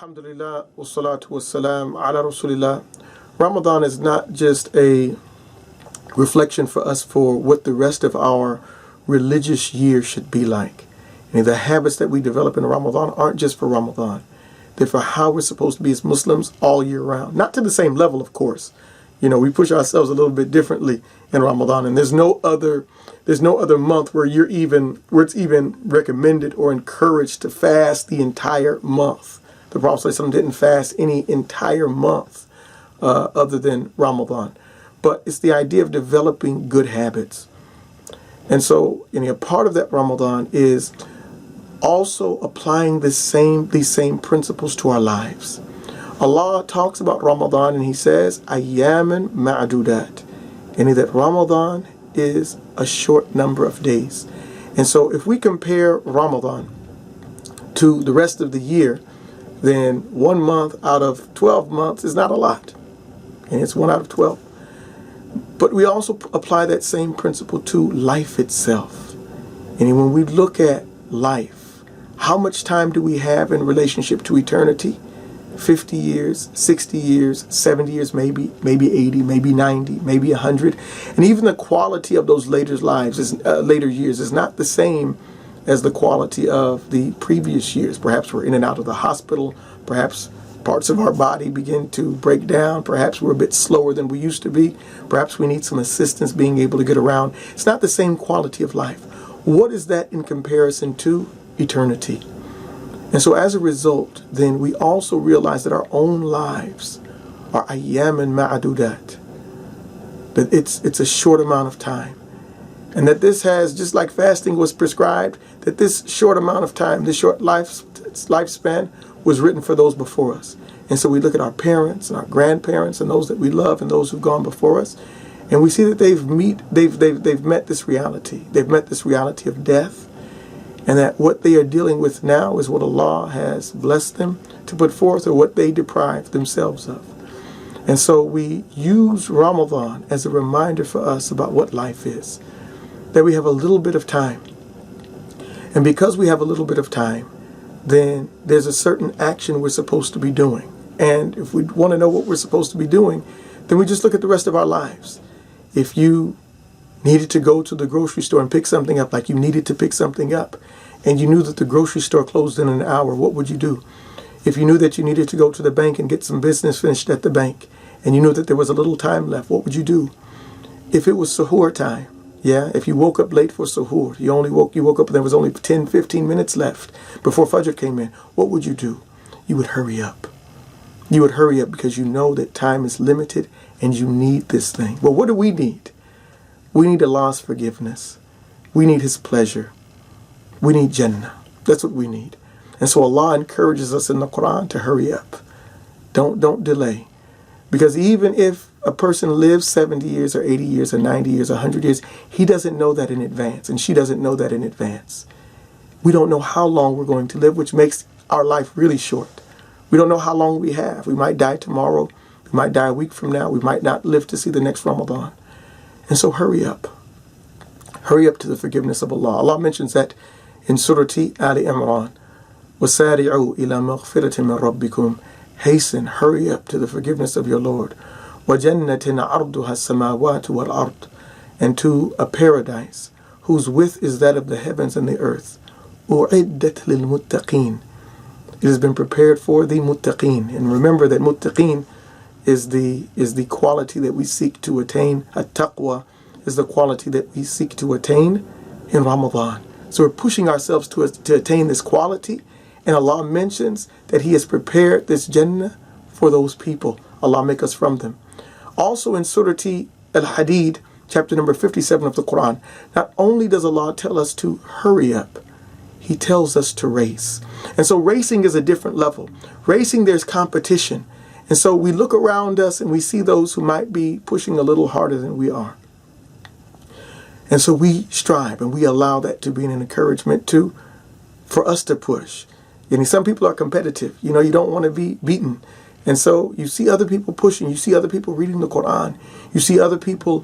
Alhamdulillah, wassalatu wassalam ala Rasulillah. Ramadan is not just a reflection for us for what the rest of our religious year should be like. And the habits that we develop in Ramadan aren't just for Ramadan. They're for how we're supposed to be as Muslims all year round. Not to the same level, of course. You know, we push ourselves a little bit differently in Ramadan, and there's no other month where it's even recommended or encouraged to fast the entire month. The Prophet ﷺ didn't fast any entire month other than Ramadan. But it's the idea of developing good habits. And so, a part of that Ramadan is also applying these same principles to our lives. Allah talks about Ramadan and He says, Ayyaman ma'adudat. And that Ramadan is a short number of days. And so if we compare Ramadan to the rest of the year, then 1 month out of 12 months is not a lot. And it's 1 out of 12. But we also apply that same principle to life itself. And when we look at life, how much time do we have in relationship to eternity? 50 years, 60 years, 70 years, maybe 80, maybe 90, maybe 100. And even the quality of those later years is not the same as the quality of the previous years. Perhaps we're in and out of the hospital. Perhaps parts of our body begin to break down. Perhaps we're a bit slower than we used to be. Perhaps we need some assistance being able to get around. It's not the same quality of life. What is that in comparison to eternity? And so as a result, then we also realize that our own lives are ayyaman ma'adudat. That it's a short amount of time. And that this has, just like fasting was prescribed, that this short amount of time, this short lifespan was written for those before us. And so we look at our parents and our grandparents and those that we love and those who've gone before us, and we see that they've met this reality. They've met this reality of death, and that what they are dealing with now is what Allah has blessed them to put forth, or what they deprived themselves of. And so we use Ramadan as a reminder for us about what life is. That we have a little bit of time. And because we have a little bit of time, then there's a certain action we're supposed to be doing. And if we want to know what we're supposed to be doing, then we just look at the rest of our lives. If you needed to go to the grocery store and pick something up, like you needed to pick something up, and you knew that the grocery store closed in an hour, what would you do? If you knew that you needed to go to the bank and get some business finished at the bank, and you knew that there was a little time left, what would you do? If it was suhoor time, if you woke up late for suhoor, you woke up and there was only 10, 15 minutes left before Fajr came in, what would you do? You would hurry up. You would hurry up because you know that time is limited and you need this thing. Well, what do we need? We need Allah's forgiveness. We need His pleasure. We need Jannah. That's what we need. And so Allah encourages us in the Quran to hurry up. Don't delay. Because even if a person lives 70 years or 80 years or 90 years or 100 years, he doesn't know that in advance, and she doesn't know that in advance. We don't know how long we're going to live, which makes our life really short. We don't know how long we have. We might die tomorrow. We might die a week from now. We might not live to see the next Ramadan. And so hurry up. Hurry up to the forgiveness of Allah. Allah mentions that in Surah Ali Imran. وَسَارِعُوا إِلَى مَغْفِرَةٍ مِّن رَبِّكُمْ. Hasten, hurry up to the forgiveness of your Lord. وَجَنَّةٍ عَرْضُهَا السَّمَاوَاتُ وَالْأَرْضُ. And to a paradise whose width is that of the heavens and the earth. أُعِدَّتْ لِلْمُتَّقِينَ. It has been prepared for the muttaqeen. And remember that muttaqeen is the quality that we seek to attain. At-taqwa is the quality that we seek to attain in Ramadan. So we're pushing ourselves to attain this quality. And Allah mentions that He has prepared this Jannah for those people. Allah make us from them. Also in Surah Al-Hadid, chapter number 57 of the Quran, not only does Allah tell us to hurry up, He tells us to race. And so racing is a different level. Racing, there's competition. And so we look around us and we see those who might be pushing a little harder than we are. And so we strive and we allow that to be an encouragement for us to push. Some people are competitive. You don't want to be beaten. And so you see other people pushing. You see other people reading the Quran. You see other people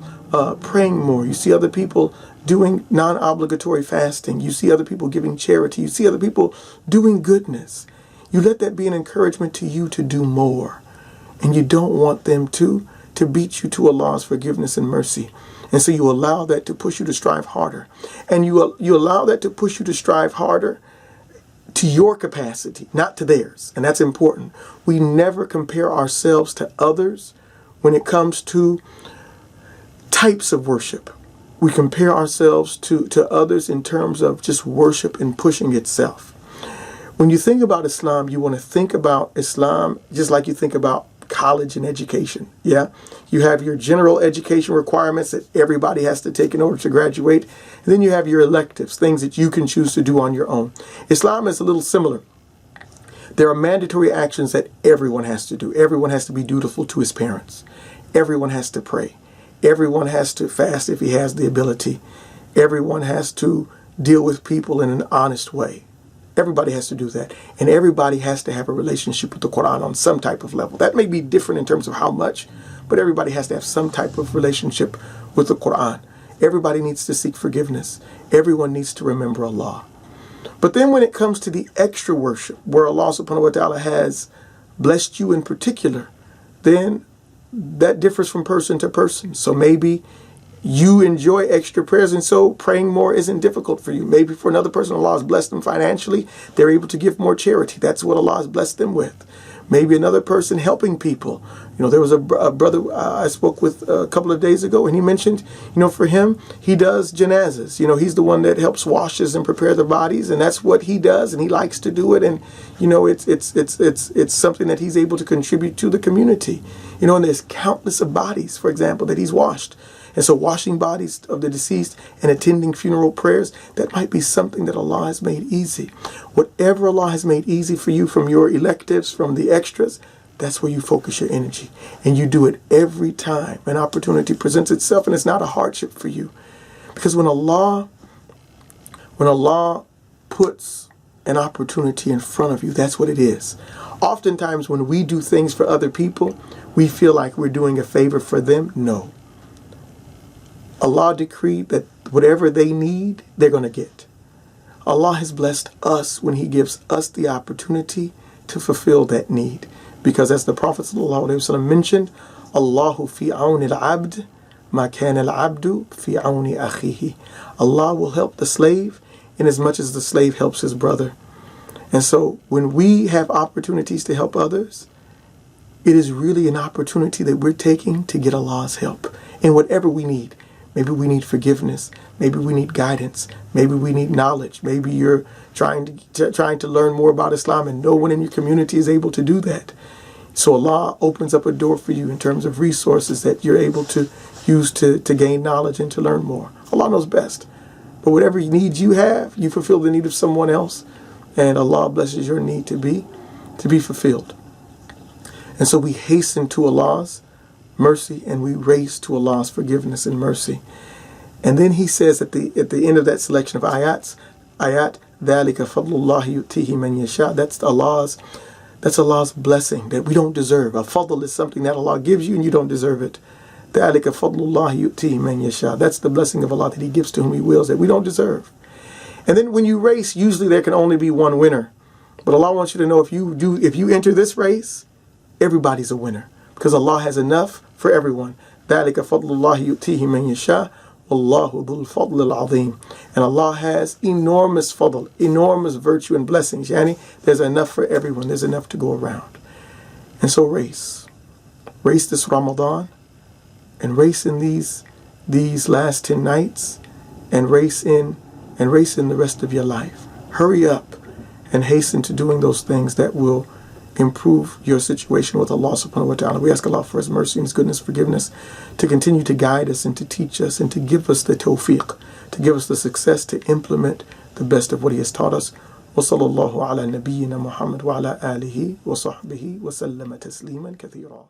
praying more. You see other people doing non-obligatory fasting. You see other people giving charity. You see other people doing goodness. you let that be an encouragement to you to do more. And you don't want them to beat you to Allah's forgiveness and mercy. And so you allow that to push you to strive harder. And you allow that to push you to strive harder to your capacity, not to theirs. And that's important. We never compare ourselves to others when it comes to types of worship. We compare ourselves to others in terms of just worship and pushing itself. When you think about Islam, you want to think about Islam just like you think about college and education. Yeah, you have your general education requirements that everybody has to take in order to graduate. And then you have your electives, things that you can choose to do on your own. Islam is a little similar. There are mandatory actions that everyone has to do. Everyone has to be dutiful to his parents. Everyone has to pray. Everyone has to fast if he has the ability. Everyone has to deal with people in an honest way. Everybody has to do that. And everybody has to have a relationship with the Quran on some type of level. That may be different in terms of how much, but everybody has to have some type of relationship with the Quran. Everybody needs to seek forgiveness. Everyone needs to remember Allah. But then when it comes to the extra worship, where Allah subhanahu wa ta'ala has blessed you in particular, then that differs from person to person. So maybe you enjoy extra prayers, and so praying more isn't difficult for you. Maybe for another person, Allah has blessed them financially. They're able to give more charity. That's what Allah has blessed them with. Maybe another person helping people. There was a brother I spoke with a couple of days ago, and he mentioned, for him, he does janazas. He's the one that helps washes and prepare the bodies, and that's what he does, and he likes to do it. And it's something that he's able to contribute to the community. And there's countless of bodies, for example, that he's washed. And so washing bodies of the deceased and attending funeral prayers, that might be something that Allah has made easy. Whatever Allah has made easy for you from your electives, from the extras, that's where you focus your energy. And you do it every time an opportunity presents itself, and it's not a hardship for you. Because when Allah puts an opportunity in front of you, that's what it is. Oftentimes when we do things for other people, we feel like we're doing a favor for them. No. Allah decreed that whatever they need, they're going to get. Allah has blessed us when He gives us the opportunity to fulfill that need. Because as the Prophet ﷺ mentioned, Allahu fi auni al-abd ma kana al-abdu fi auni akhihi. Allah will help the slave in as much as the slave helps his brother. And so when we have opportunities to help others, it is really an opportunity that we're taking to get Allah's help in whatever we need. Maybe we need forgiveness. Maybe we need guidance. Maybe we need knowledge. Maybe you're trying to learn more about Islam and no one in your community is able to do that. So Allah opens up a door for you in terms of resources that you're able to use to gain knowledge and to learn more. Allah knows best. But whatever needs you have, you fulfill the need of someone else, and Allah blesses your need to be fulfilled. And so we hasten to Allah's mercy, and we race to Allah's forgiveness and mercy. And then He says at the end of that selection of ayat, ذَلِكَ فَضْلُ اللَّهِ يُؤْتِيهِ مَنْ يَشَاءُ. That's Allah's blessing that we don't deserve. A fadl is something that Allah gives you and you don't deserve it. ذَلِكَ فَضْلُ اللَّهِ يُؤْتِيهِ مَنْ يَشَاءُ. That's the blessing of Allah that He gives to whom He wills, that we don't deserve. And then when you race, usually there can only be one winner. But Allah wants you to know if you enter this race, everybody's a winner. Because Allah has enough for everyone. ذَلِكَ فَضْلُ اللَّهِ يُؤْتِيهِ مَنْ يَشَاءُ وَاللَّهُ ذُو الْفَضْلِ الْعَظِيمِ. And Allah has enormous fadl, enormous virtue and blessings. Yani, there's enough for everyone. There's enough to go around. And so race. Race this Ramadan. And race in these last 10 nights. And race in the rest of your life. Hurry up and hasten to doing those things that will improve your situation with Allah subhanahu wa ta'ala. We ask Allah for His mercy and His goodness, forgiveness, to continue to guide us and to teach us and to give us the tawfiq, to give us the success to implement the best of what He has taught us. Wa sallallahu ala nabiyyina Muhammad wa ala alihi wa sahbihi wa sallama tasliman kathira.